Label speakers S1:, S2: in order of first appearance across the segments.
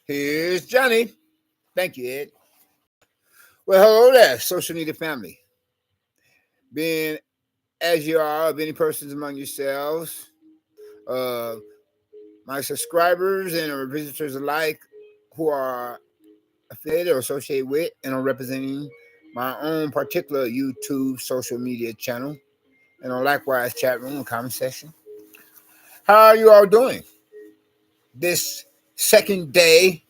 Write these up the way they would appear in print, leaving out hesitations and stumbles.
S1: Here's Johnny. Thank you, Ed. Well, hello there, social media family. Being as you are, many persons among yourselves, my subscribers and our visitors alike who are affiliated or associated with and are representing my own particular YouTube social media channel and on likewise chat room and comment section. How are you all doing? This second day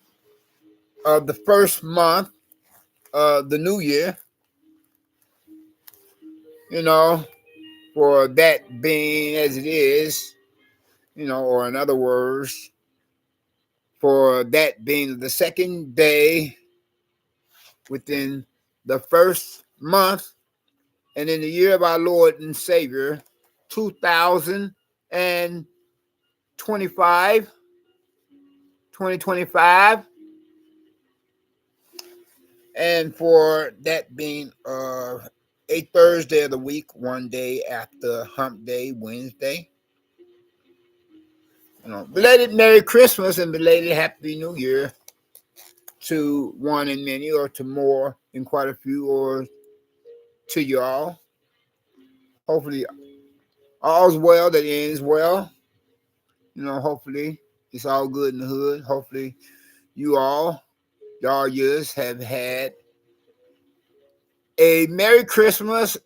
S1: of the first month of the new year, for that being as it is, or in other words, for that being the second day within the first month and in the year of our Lord and Savior, 2025, and for that being a Thursday of the week, one day after Hump Day, Wednesday. Belated Merry Christmas and belated Happy New Year to one and many, or to more and quite a few, or to y'all. Hopefully all's well that ends well. Hopefully it's all good in the hood. Hopefully y'all years have had a Merry Christmas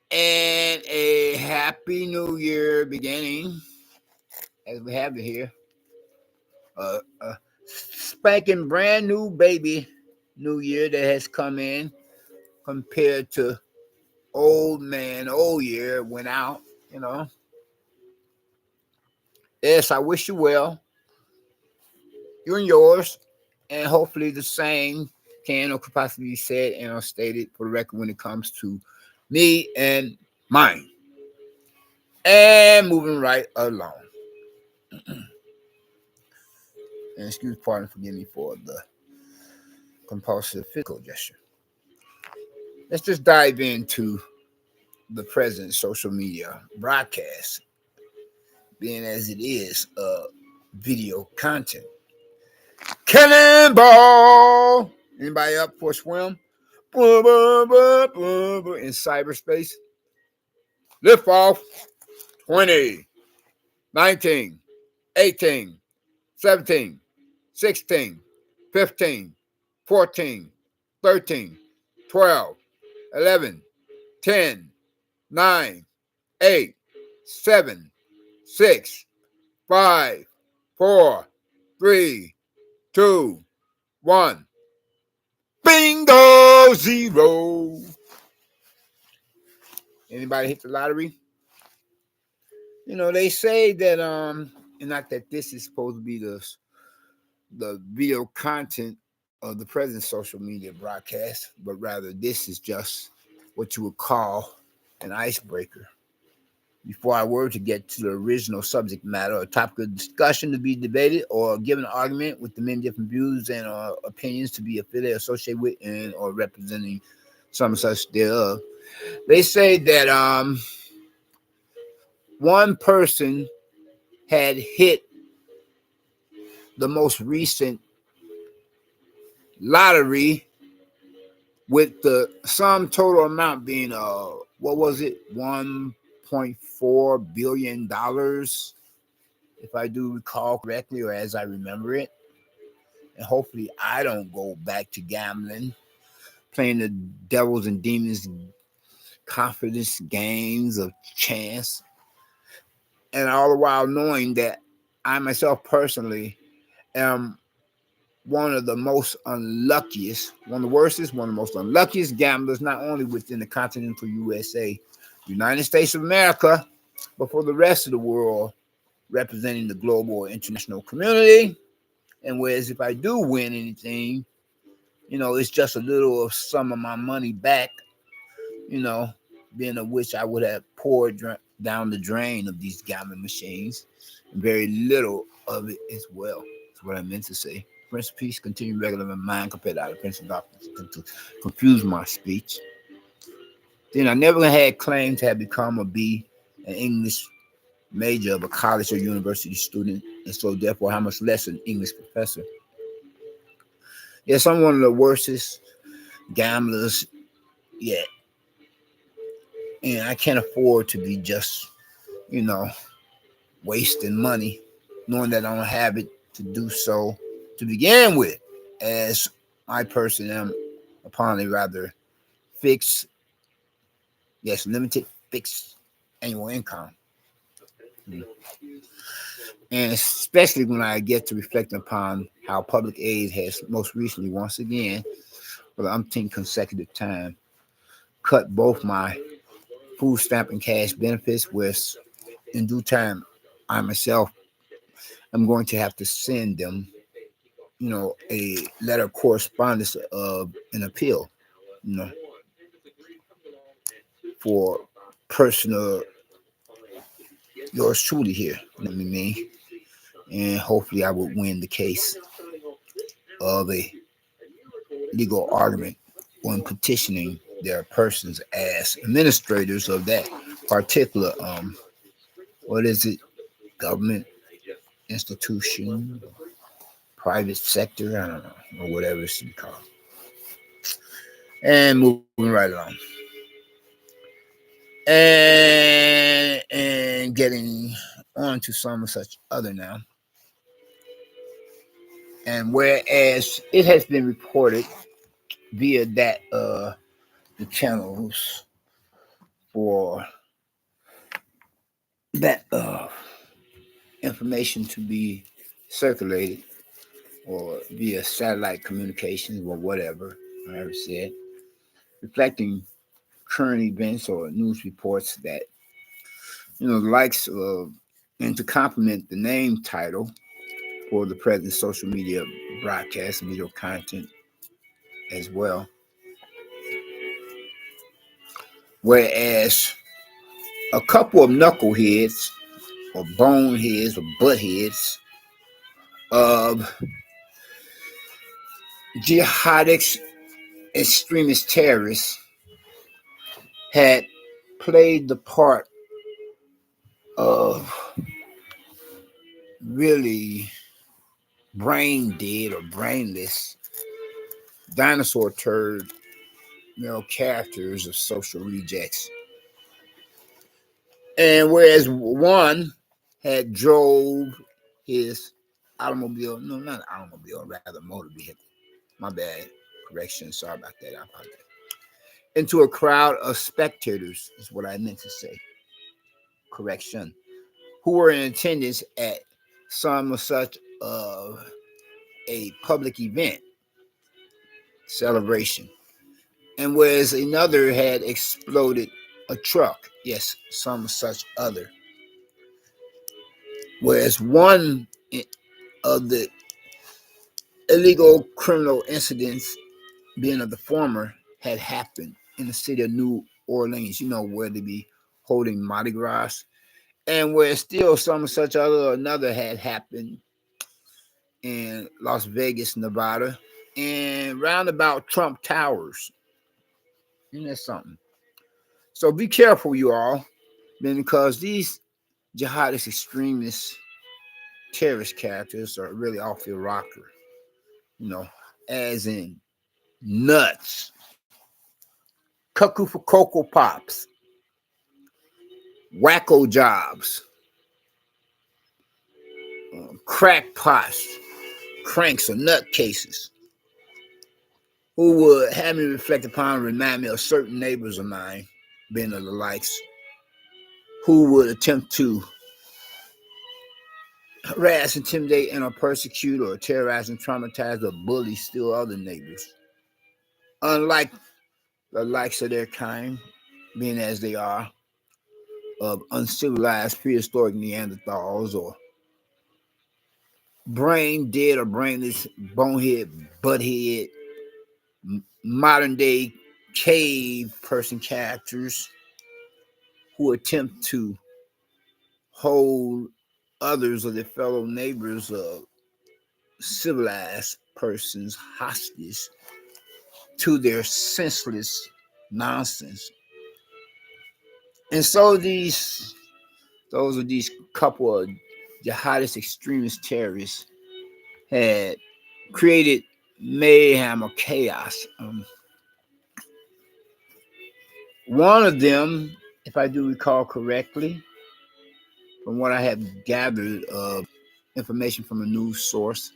S1: and a Happy New Year beginning, as we have it here. Spanking brand new baby New Year that has come in compared to old year went out, Yes, I wish you well. You and yours, and hopefully the same can or could possibly be said and or stated for the record when it comes to me and mine. And moving right along. And excuse pardon, forgive me for the compulsive physical gesture. Let's just dive into the present social media broadcast, being as it is video content. Cannonball! Anybody up for a swim? In cyberspace. Lift off. 20, 19, 18, 17, 16, 15, 14, 13, 12, 11, 10, 9, 8, 7, 6, 5, 4, 3, 2, 1. Bingo! 0. Anybody hit the lottery? They say that and not that this is supposed to be the video content of the present social media broadcast, but rather this is just what you would call an icebreaker. Before I were to get to the original subject matter or topic of discussion to be debated or given an argument with the many different views and opinions to be affiliated, associated with, and or representing some such thereof, they say that one person had hit the most recent lottery with the sum total amount being what was it, $1.4 billion, if I do recall correctly, or as I remember it. And hopefully I don't go back to gambling, playing the devils and demons confidence games of chance, and all the while knowing that I myself personally am one of the most unluckiest, one of the worstest, one of the most unluckiest gamblers, not only within the continental USA, United States of America, but for the rest of the world, representing the global or international community. And whereas if I do win anything, it's just a little of some of my money back, being of which I would have poured down the drain of these gambling machines, and very little of it as well. That's what I meant to say. Prince of Peace, continue regular in mind compared to the Prince of Darkness to confuse my speech. Then I never had claimed to have become a B, an English major of a college or university student, and so therefore how much less an English professor. Yes, I'm one of the worstest gamblers yet, and I can't afford to be just, wasting money, knowing that I don't have it to do so to begin with, as I personally am upon a rather fixed, yes, limited fixed annual income. And especially when I get to reflect upon how public aid has most recently, once again, for the umpteenth consecutive time, cut both my food stamp and cash benefits, which in due time I myself am going to have to send them, a letter of correspondence of an appeal, for personal yours truly here. Let me mean. And hopefully I will win the case of a legal argument when petitioning their persons as administrators of that particular what is it, government institution, private sector, I don't know, or whatever it's called. And moving right along. And getting on to some such other now. And whereas it has been reported via that the channels for that information to be circulated or via satellite communications or whatever I ever said, reflecting current events or news reports that, the likes of, and to complement the name title for the present social media broadcast, video content as well. Whereas a couple of knuckleheads or boneheads or buttheads of jihadist extremist terrorists had played the part of really brain dead or brainless dinosaur turd, characters of social rejects. And whereas one had drove his automobile, no, not automobile, rather motor vehicle. My bad. Correction. Sorry about that. I apologize. Into a crowd of spectators is what I meant to say. Correction. Who were in attendance at some such of a public event, celebration. And whereas another had exploded a truck. Yes, some such other. Whereas one of the illegal criminal incidents, being of the former, had happened in the city of New Orleans, where they be holding Mardi Gras. And where still some such other another had happened in Las Vegas, Nevada, and roundabout Trump Towers. Isn't that something? So be careful, you all, because these jihadist extremist terrorist characters are really off your rocker, as in nuts, cuckoo for Cocoa Pops, wacko jobs, crackpots, cranks or nutcases, who would have me reflect upon and remind me of certain neighbors of mine, being of the likes, who would attempt to harass, intimidate, and or persecute or terrorize and traumatize or bully still other neighbors. Unlike the likes of their kind, being as they are, of uncivilized prehistoric Neanderthals or brain dead or brainless bonehead, butthead, modern day cave person characters who attempt to hold others or their fellow neighbors, civilized persons, hostage to their senseless nonsense. And so those are these couple of jihadist extremist terrorists had created mayhem or chaos. One of them, if I do recall correctly, from what I have gathered of information from a news source,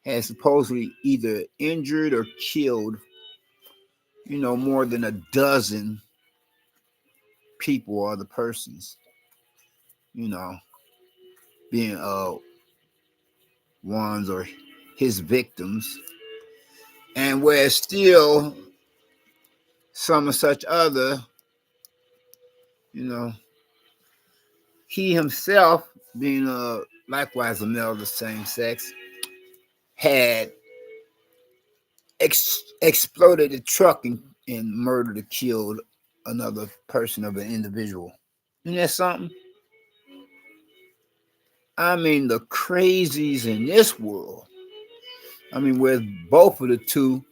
S1: had supposedly either injured or killed, more than a dozen people or other persons, being ones or his victims. And where still some of such other, he himself, being likewise a male of the same sex, had exploded a truck and murdered or killed another person of an individual. Isn't that something? I mean, the crazies in this world, where both of the two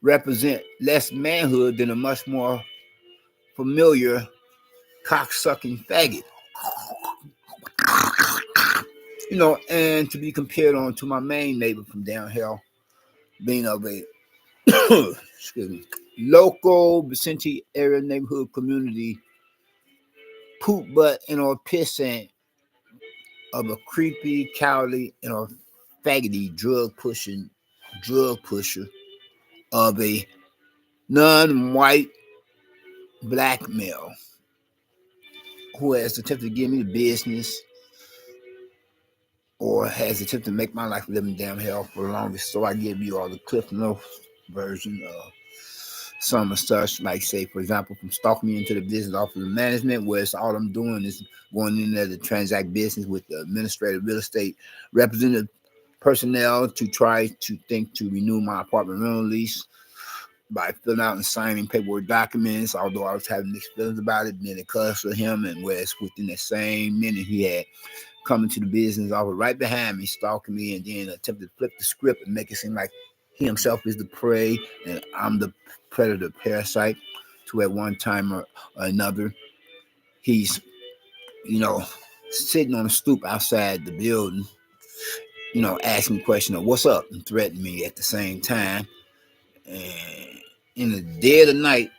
S1: represent less manhood than a much more familiar cock-sucking faggot. And to be compared on to my main neighbor from down here, being of a excuse me, local vicinity area neighborhood community poop butt pissant of a creepy, cowardly, faggoty drug pusher of a non-white black male who has attempted to give me the business or has attempted to make my life living damn hell for the longest. So I give you all the Cliff Notes version of some of such, like say, for example, from stalking me into the business office of management, where it's all I'm doing is going in there to transact business with the administrative real estate representative personnel to try to renew my apartment rental lease by filling out and signing paperwork documents, although I was having mixed feelings about it. Then it cussed for him, and whereas within the same minute he had come into the business office right behind me, stalking me, and then attempted to flip the script and make it seem like he himself is the prey and I'm the predator parasite. To at one time or another, he's, sitting on a stoop outside the building, asking the question of what's up and threatening me at the same time. And in the dead of night,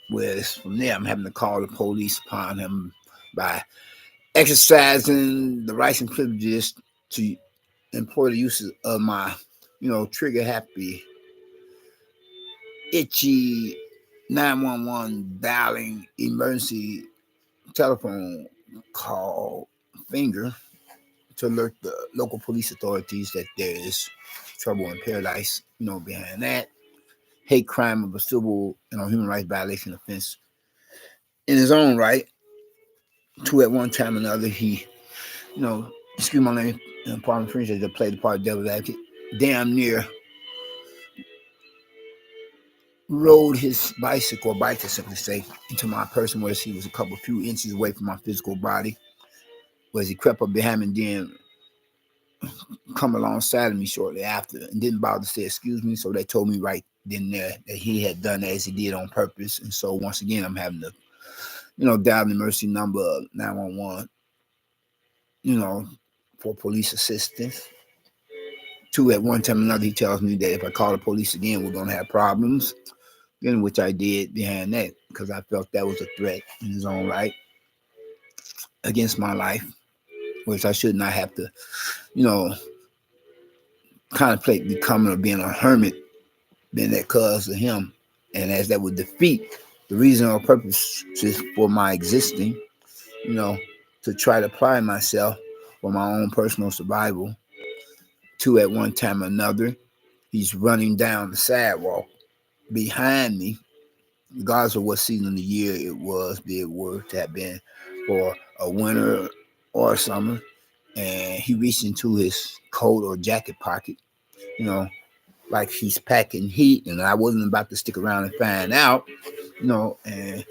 S1: whereas from there I'm having to call the police upon him by exercising the rights and privileges to employ the use of my, trigger happy, itchy 911 dialing emergency telephone call finger to alert the local police authorities that there is trouble in paradise, behind that. Hate crime of a civil, human rights violation offense in his own right. To at one time or another, he, excuse my name, pardon French, as they played the part of devil's advocate, damn near rode his bicycle, or bike to simply say, into my person, whereas he was a few inches away from my physical body, whereas he crept up behind me and then come alongside of me shortly after and didn't bother to say excuse me. So they told me right then and there that he had done that as he did on purpose. And so once again, I'm having to, dial the emergency number 911, for police assistance. Two, at one time or another, he tells me that if I call the police again, we're going to have problems. In which I did behind that because I felt that was a threat in his own right against my life, which I should not have to, contemplate becoming or being a hermit, being that cause of him. And as that would defeat the reason or purpose for my existing, to try to apply myself for my own personal survival. Two, at one time or another, he's running down the sidewalk behind me, regardless of what season of the year it was, be it were to have been for a winter or summer, and he reached into his coat or jacket pocket, like he's packing heat, and I wasn't about to stick around and find out, and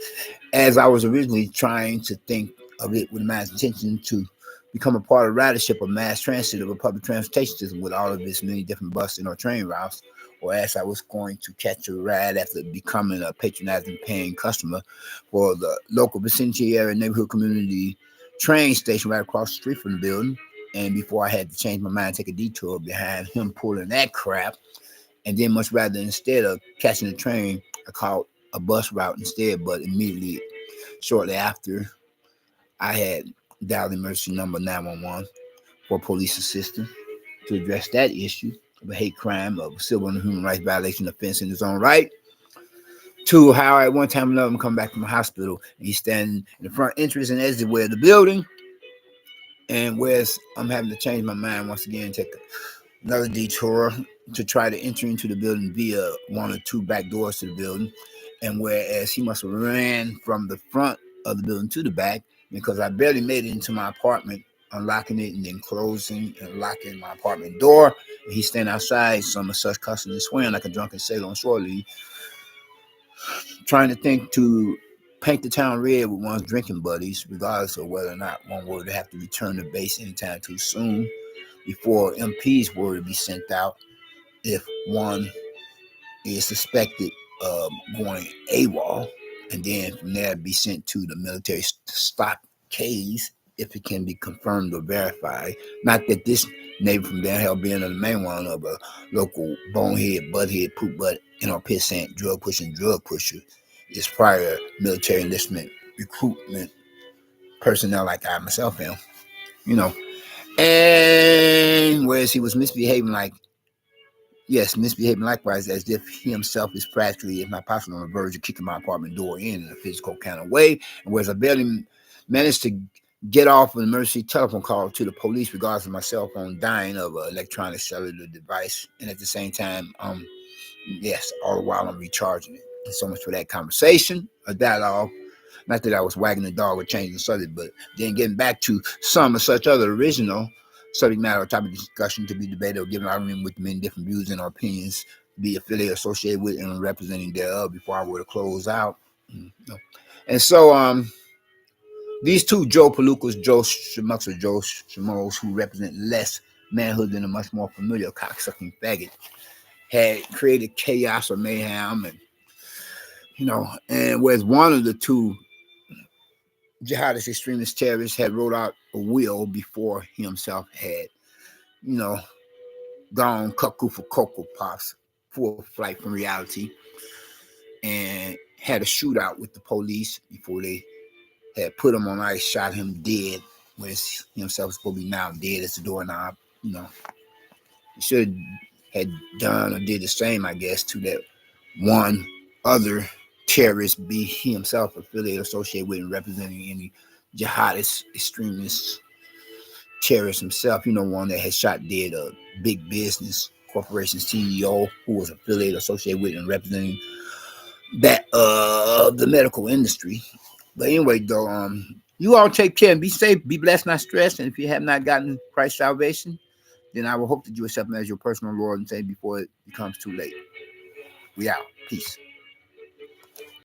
S1: as I was originally trying to think of it with my intention to become a part of ridership of mass transit of a public transportation system with all of its many different buses or train routes, or as I was going to catch a ride after becoming a patronizing paying customer for the local vicinity area neighborhood community train station right across the street from the building. And before I had to change my mind and take a detour behind him pulling that crap, and then much rather instead of catching the train, I called a bus route instead, but immediately shortly after, I had dialed emergency number 911 for police assistance to address that issue of a hate crime, of civil and human rights violation offense in his own right. To how at one time or another I'm coming back from the hospital and he's standing in the front entrance and exit way of the building, and whereas I'm having to change my mind once again, take another detour to try to enter into the building via one or two back doors to the building. And whereas he must have ran from the front of the building to the back, because I barely made it into my apartment, unlocking it and then closing and locking my apartment door. And he's standing outside, some of such cussing and swearing like a drunken sailor on shore leave, trying to think to paint the town red with one's drinking buddies, regardless of whether or not one were to have to return to base anytime too soon before MPs were to be sent out if one is suspected of going AWOL, and then from there be sent to the military stock case if it can be confirmed or verified. Not that this neighbor from down here being the main one of a local bonehead, butthead, poop butt, pissant, drug pusher is prior military enlistment recruitment personnel like I myself am, you know. And whereas he was misbehaving likewise, as if he himself is practically, if not possible, on the verge of kicking my apartment door in a physical kind of way. And whereas I barely managed to get off an emergency telephone call to the police regardless of my cell phone dying of an electronic cellular device. And at the same time, yes, all the while I'm recharging it. And so much for that conversation, a dialogue. Not that I was wagging the dog or changing the subject, but then getting back to some of such other original subject matter or topic of discussion to be debated or given argument with many different views and opinions, be affiliated, associated with, and representing thereof before I were to close out. And so these two Joe Palookas, Joe Schmucks or Joe Schmoes, who represent less manhood than a much more familiar cocksucking faggot, had created chaos or mayhem, and whereas one of the two jihadist extremist terrorists had wrote out a will before he himself had, gone cuckoo for Cocoa Pops, full flight from reality, and had a shootout with the police before they had put him on ice, shot him dead, whereas he himself was supposed to be now dead as the doorknob. He should have done or did the same, I guess, to that one other terrorist, be he himself affiliated, associated with, and representing any jihadist extremist terrorist himself, one that had shot dead a big business corporation CEO who was affiliated, associated with, and representing that the medical industry. But anyway, though, you all take care and be safe, be blessed, not stressed. And if you have not gotten Christ's salvation, then I will hope that you accept him as your personal Lord and Savior before it becomes too late. We out. Peace.